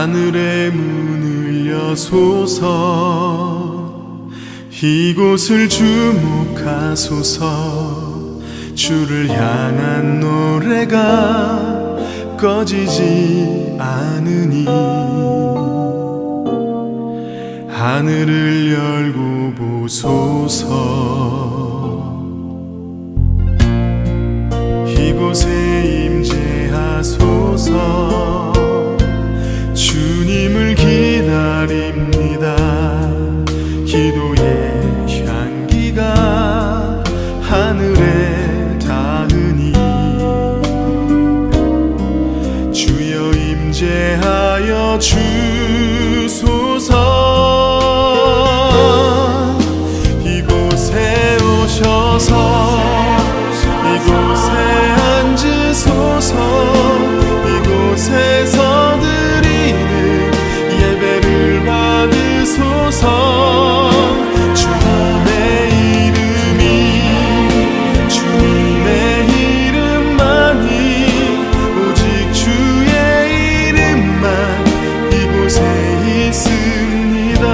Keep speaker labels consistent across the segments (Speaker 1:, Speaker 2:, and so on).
Speaker 1: 하늘의 문을 여소서 이곳을 주목하소서 주를 향한 노래가 꺼지지 않으니 하늘을 열고 보소서 이곳에 임재하소서 주님을 기다립니다 기도의 향기가 하늘에 닿으니 주여 임재하여 주소서 이곳에 오셔서 이곳에 앉으소서 이곳에서 드리는 예배를 받으소서 주님의 이름이 주님의 이름만이 오직 주의 이름만 이곳에 있습니다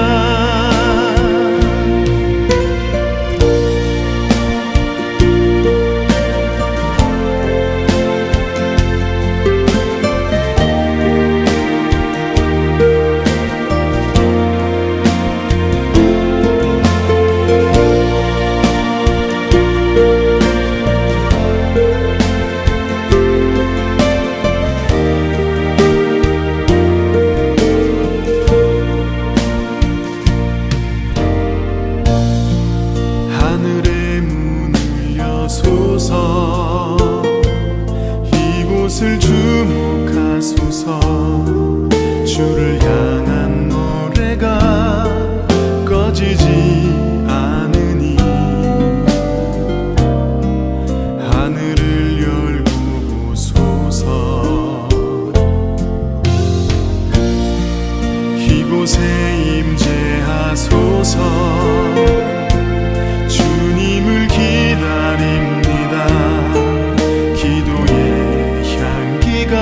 Speaker 1: 하늘의 문을 여소서 이곳을 주목하소서 주를 향한 노래가 꺼지지 않으니 하늘을 열고 보소서 이곳에 임재하소서 주님을 기다립니다 기도의 향기가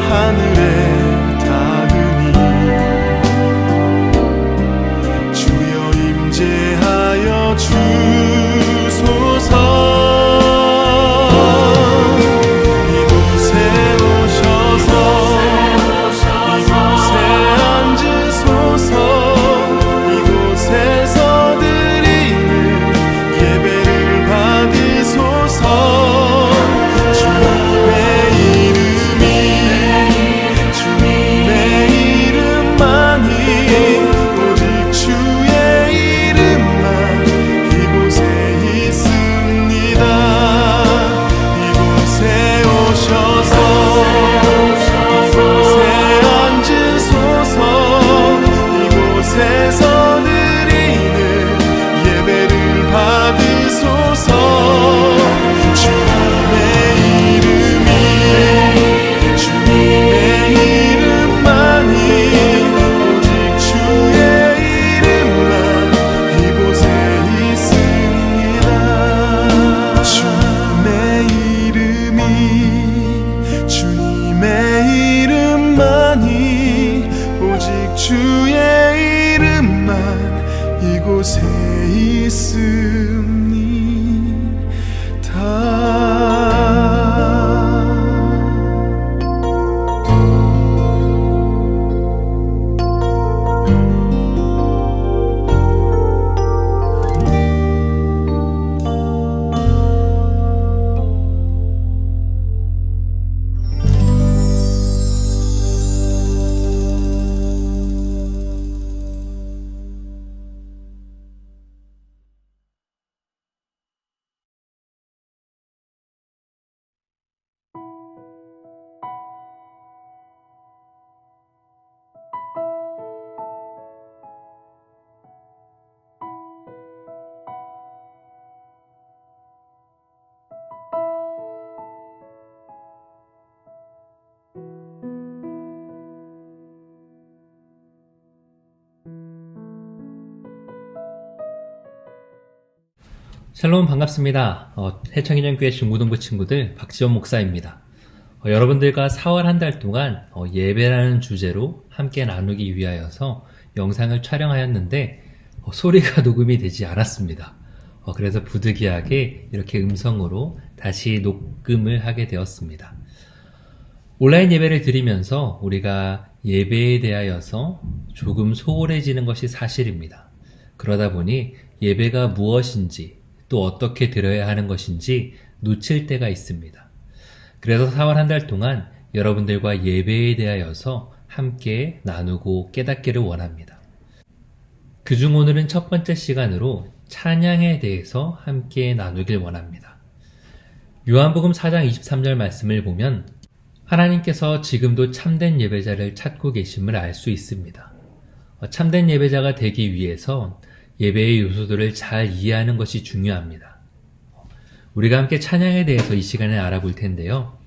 Speaker 1: 하늘에 닿으니 주여 임재하여 주소서 이곳에 오셔서 이곳에 앉으소서 이곳에서 예배를 받으소서 주님의 이름이 주님의 이름만이 오직 주의 이름만 이곳에 있습니다 이곳에 오셔서 이곳에 앉으소서 이곳에서 드리는 예배를 받으소서 주님의 이름이 주님의 이름만이 오직 주의 이름만 이곳에 있습니다 주님의 이름이 주님의 이름만이 오직 주의 이름만 이곳에 있습니다
Speaker 2: 샬롬 반갑습니다. 해창인연교회 중고등부 친구들 박지원 목사입니다. 여러분들과 4월 한 달 동안 예배라는 주제로 함께 나누기 위하여서 영상을 촬영하였는데 소리가 녹음이 되지 않았습니다. 그래서 부득이하게 이렇게 음성으로 다시 녹음을 하게 되었습니다. 온라인 예배를 드리면서 우리가 예배에 대하여서 조금 소홀해지는 것이 사실입니다. 그러다 보니 예배가 무엇인지 또 어떻게 드려야 하는 것인지 놓칠 때가 있습니다. 그래서 4월 한 달 동안 여러분들과 예배에 대하여서 함께 나누고 깨닫기를 원합니다. 그중 오늘은 첫 번째 시간으로 찬양에 대해서 함께 나누길 원합니다. 요한복음 4장 23절 말씀을 보면 하나님께서 지금도 참된 예배자를 찾고 계심을 알 수 있습니다. 참된 예배자가 되기 위해서 예배의 요소들을 잘 이해하는 것이 중요합니다. 우리가 함께 찬양에 대해서 이 시간에 알아볼 텐데요.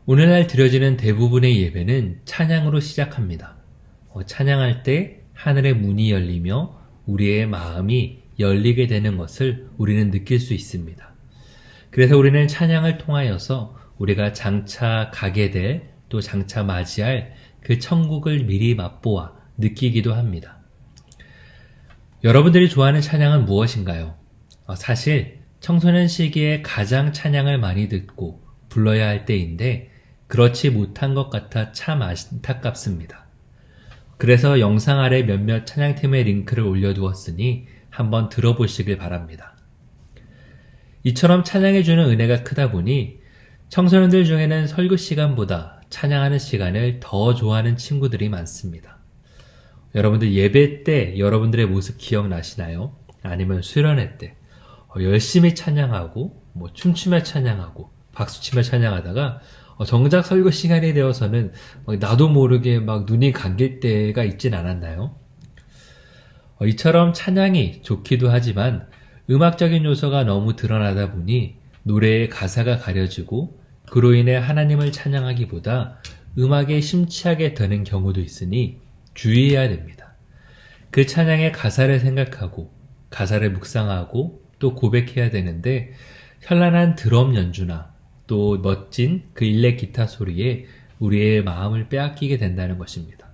Speaker 2: 오늘날 드려지는 대부분의 예배는 찬양으로 시작합니다. 찬양할 때 하늘의 문이 열리며 우리의 마음이 열리게 되는 것을 우리는 느낄 수 있습니다. 그래서 우리는 찬양을 통하여서 우리가 장차 가게 될 또 장차 맞이할 그 천국을 미리 맛보아 느끼기도 합니다. 여러분들이 좋아하는 찬양은 무엇인가요? 사실 청소년 시기에 가장 찬양을 많이 듣고 불러야 할 때인데 그렇지 못한 것 같아 참 안타깝습니다. 그래서 영상 아래 몇몇 찬양팀의 링크를 올려두었으니 한번 들어보시길 바랍니다. 이처럼 찬양해주는 은혜가 크다 보니 청소년들 중에는 설교 시간보다 찬양하는 시간을 더 좋아하는 친구들이 많습니다. 여러분들 예배 때 여러분들의 모습 기억나시나요? 아니면 수련회 때 열심히 찬양하고 춤추며 찬양하고 박수치며 찬양하다가 정작 설교 시간이 되어서는 나도 모르게 눈이 감길 때가 있진 않았나요? 이처럼 찬양이 좋기도 하지만 음악적인 요소가 너무 드러나다 보니 노래의 가사가 가려지고 그로 인해 하나님을 찬양하기보다 음악에 심취하게 되는 경우도 있으니 주의해야 됩니다. 그 찬양의 가사를 생각하고 가사를 묵상하고 또 고백해야 되는데 현란한 드럼 연주나 또 멋진 그 일렉 기타 소리에 우리의 마음을 빼앗기게 된다는 것입니다.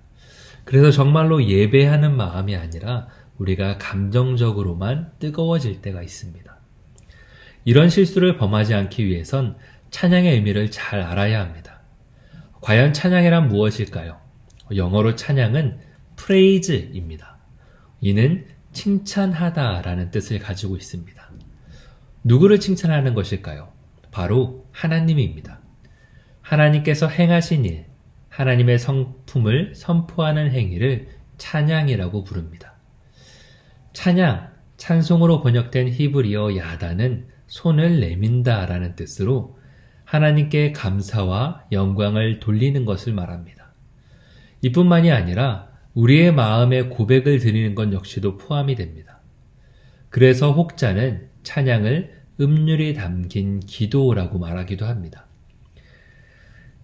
Speaker 2: 그래서 정말로 예배하는 마음이 아니라 우리가 감정적으로만 뜨거워질 때가 있습니다. 이런 실수를 범하지 않기 위해선 찬양의 의미를 잘 알아야 합니다. 과연 찬양이란 무엇일까요? 영어로 찬양은 praise입니다. 이는 칭찬하다라는 뜻을 가지고 있습니다. 누구를 칭찬하는 것일까요? 바로 하나님입니다. 하나님께서 행하신 일, 하나님의 성품을 선포하는 행위를 찬양이라고 부릅니다. 찬양, 찬송으로 번역된 히브리어 야다는 손을 내민다라는 뜻으로 하나님께 감사와 영광을 돌리는 것을 말합니다. 이뿐만이 아니라 우리의 마음의 고백을 드리는 것 역시도 포함이 됩니다. 그래서 혹자는 찬양을 음률이 담긴 기도라고 말하기도 합니다.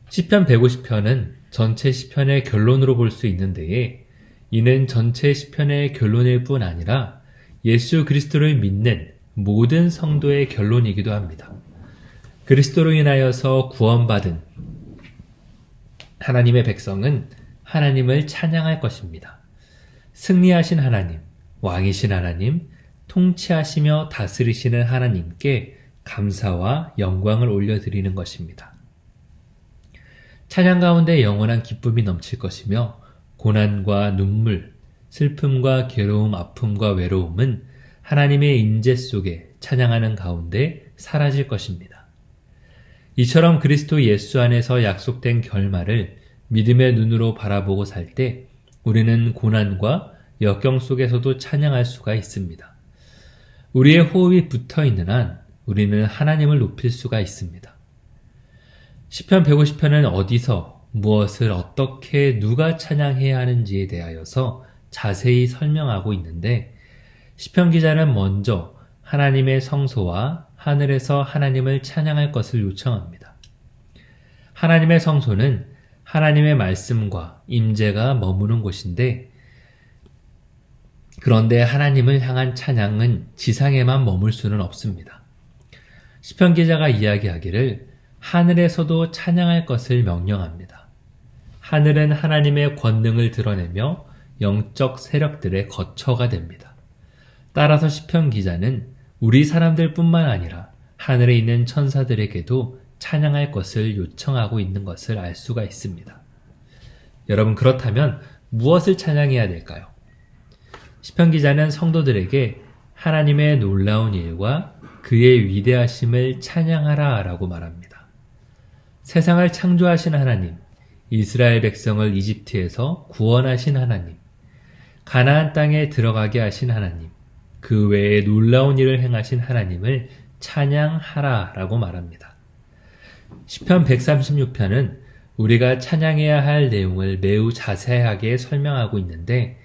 Speaker 2: 시편 150편은 전체 시편의 결론으로 볼 수 있는데 이는 전체 시편의 결론일 뿐 아니라 예수 그리스도를 믿는 모든 성도의 결론이기도 합니다. 그리스도로 인하여서 구원받은 하나님의 백성은 하나님을 찬양할 것입니다. 승리하신 하나님, 왕이신 하나님, 통치하시며 다스리시는 하나님께 감사와 영광을 올려드리는 것입니다. 찬양 가운데 영원한 기쁨이 넘칠 것이며 고난과 눈물, 슬픔과 괴로움, 아픔과 외로움은 하나님의 임재 속에 찬양하는 가운데 사라질 것입니다. 이처럼 그리스도 예수 안에서 약속된 결말을 믿음의 눈으로 바라보고 살 때 우리는 고난과 역경 속에서도 찬양할 수가 있습니다. 우리의 호흡이 붙어있는 한 우리는 하나님을 높일 수가 있습니다. 시편 150편은 어디서 무엇을 어떻게 누가 찬양해야 하는지에 대하여서 자세히 설명하고 있는데 시편 기자는 먼저 하나님의 성소와 하늘에서 하나님을 찬양할 것을 요청합니다. 하나님의 성소는 하나님의 말씀과 임재가 머무는 곳인데 그런데 하나님을 향한 찬양은 지상에만 머물 수는 없습니다. 시편 기자가 이야기하기를 하늘에서도 찬양할 것을 명령합니다. 하늘은 하나님의 권능을 드러내며 영적 세력들의 거처가 됩니다. 따라서 시편 기자는 우리 사람들뿐만 아니라 하늘에 있는 천사들에게도 찬양할 것을 요청하고 있는 것을 알 수가 있습니다. 여러분, 그렇다면 무엇을 찬양해야 될까요? 시편 기자는 성도들에게 하나님의 놀라운 일과 그의 위대하심을 찬양하라 라고 말합니다. 세상을 창조하신 하나님, 이스라엘 백성을 이집트에서 구원하신 하나님, 가나안 땅에 들어가게 하신 하나님, 그 외에 놀라운 일을 행하신 하나님을 찬양하라 라고 말합니다. 시편 136편은 우리가 찬양해야 할 내용을 매우 자세하게 설명하고 있는데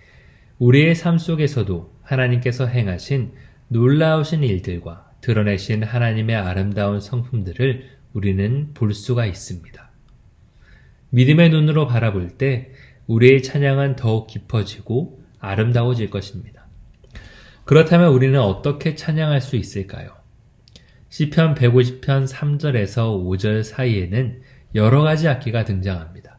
Speaker 2: 우리의 삶 속에서도 하나님께서 행하신 놀라우신 일들과 드러내신 하나님의 아름다운 성품들을 우리는 볼 수가 있습니다. 믿음의 눈으로 바라볼 때 우리의 찬양은 더욱 깊어지고 아름다워질 것입니다. 그렇다면 우리는 어떻게 찬양할 수 있을까요? 시편 150편 3절에서 5절 사이에는 여러 가지 악기가 등장합니다.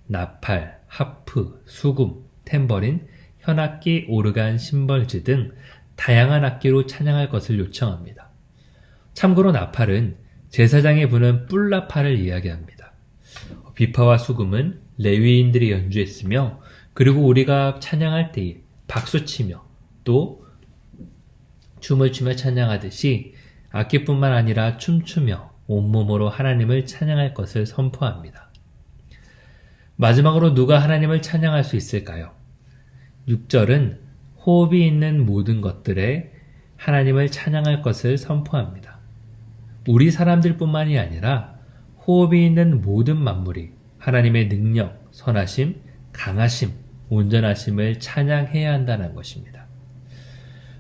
Speaker 2: 나팔, 하프, 수금, 탬버린, 현악기, 오르간, 심벌즈 등 다양한 악기로 찬양할 것을 요청합니다. 참고로 나팔은 제사장이 부는 뿔나팔을 이야기합니다. 비파와 수금은 레위인들이 연주했으며 그리고 우리가 찬양할 때에 박수치며 또 춤을 추며 찬양하듯이 악기뿐만 아니라 춤추며 온몸으로 하나님을 찬양할 것을 선포합니다. 마지막으로 누가 하나님을 찬양할 수 있을까요? 6절은 호흡이 있는 모든 것들에 하나님을 찬양할 것을 선포합니다. 우리 사람들뿐만이 아니라 호흡이 있는 모든 만물이 하나님의 능력, 선하심, 강하심, 온전하심을 찬양해야 한다는 것입니다.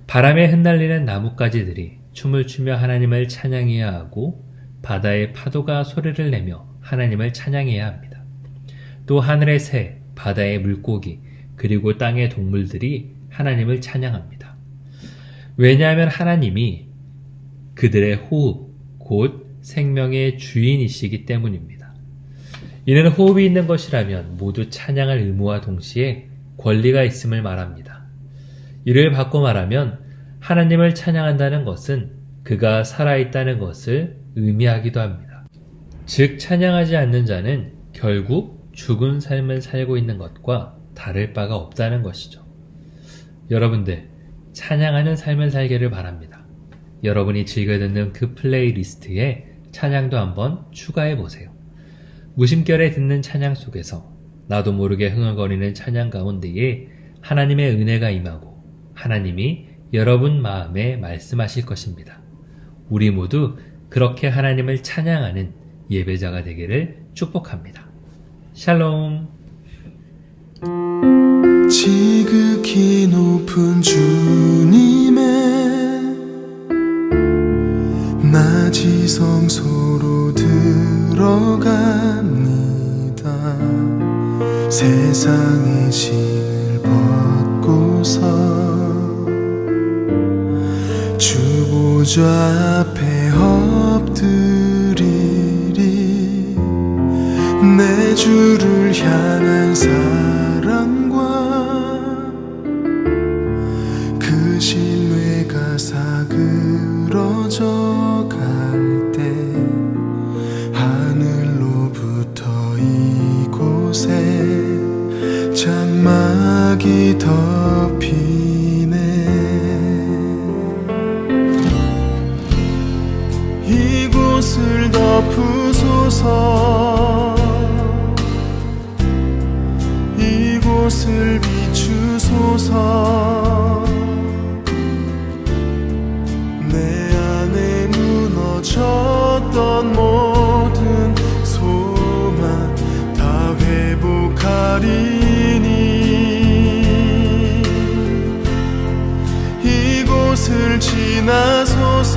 Speaker 2: 바람에 흩날리는 나뭇가지들이 춤을 추며 하나님을 찬양해야 하고 바다의 파도가 소리를 내며 하나님을 찬양해야 합니다. 또 하늘의 새, 바다의 물고기, 그리고 땅의 동물들이 하나님을 찬양합니다. 왜냐하면 하나님이 그들의 호흡, 곧 생명의 주인이시기 때문입니다. 이는 호흡이 있는 것이라면 모두 찬양할 의무와 동시에 권리가 있음을 말합니다. 이를 바꿔 말하면 하나님을 찬양한다는 것은 그가 살아있다는 것을 의미하기도 합니다. 즉 찬양하지 않는 자는 결국 죽은 삶을 살고 있는 것과 다를 바가 없다는 것이죠. 여러분들, 찬양하는 삶을 살기를 바랍니다. 여러분이 즐겨 듣는 그 플레이리스트에 찬양도 한번 추가해 보세요. 무심결에 듣는 찬양 속에서 나도 모르게 흥얼거리는 찬양 가운데에 하나님의 은혜가 임하고 하나님이 여러분 마음에 말씀하실 것입니다. 우리 모두 그렇게 하나님을 찬양하는 예배자가 되기를 축복합니다. 샬롬.
Speaker 1: 지극히 높은 주님의 낮이 성소로 들어갑니다. 세상의 신을 벗고서 주 보좌 앞에 엎드리리. 내 주를 향한 사랑과 그 신뢰가 사그러져 갈 때 하늘로부터 이곳에 장막이 덮이네. 이곳을 덮으소서. 이곳을 비추소서. 내 안에 무너졌던 모든 소망 다 회복하리니. 이곳을 지나소서.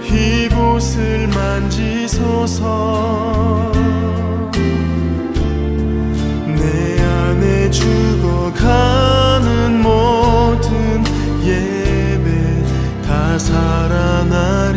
Speaker 1: 이곳을 만지소서. 내 안에 죽어가는 모든 예배 다 살아나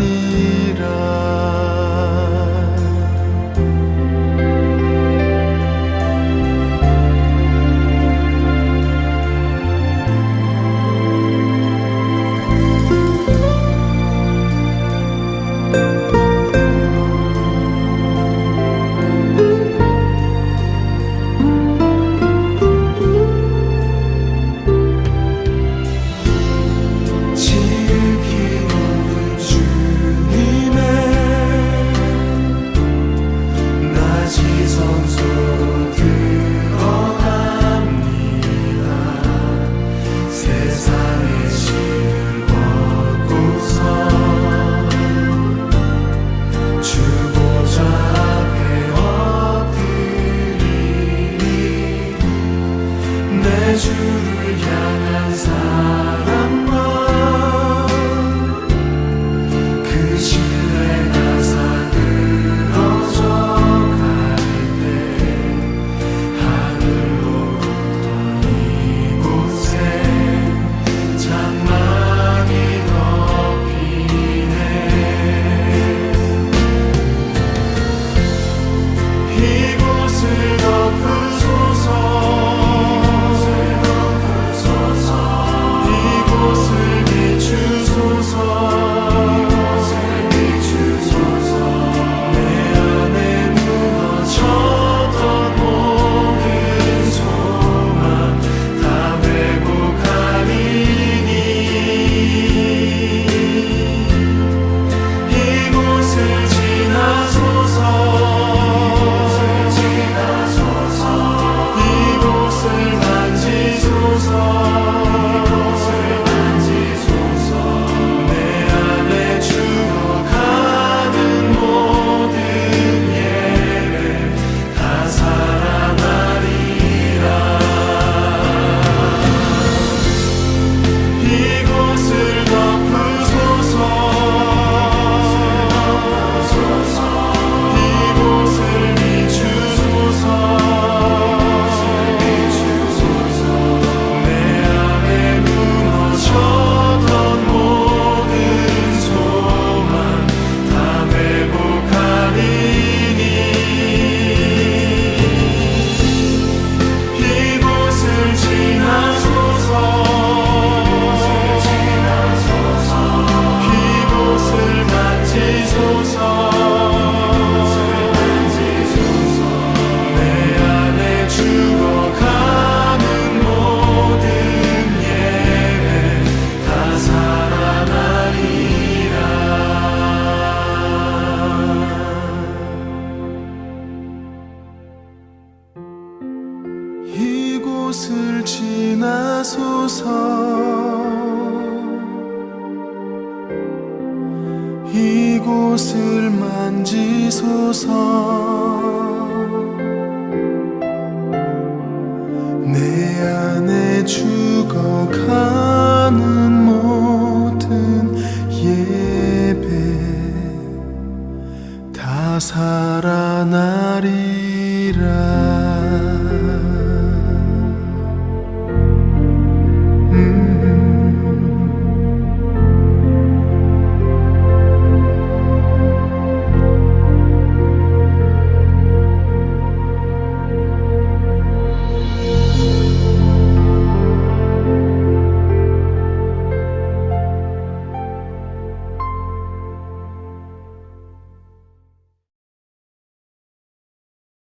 Speaker 1: 옷을 만지소서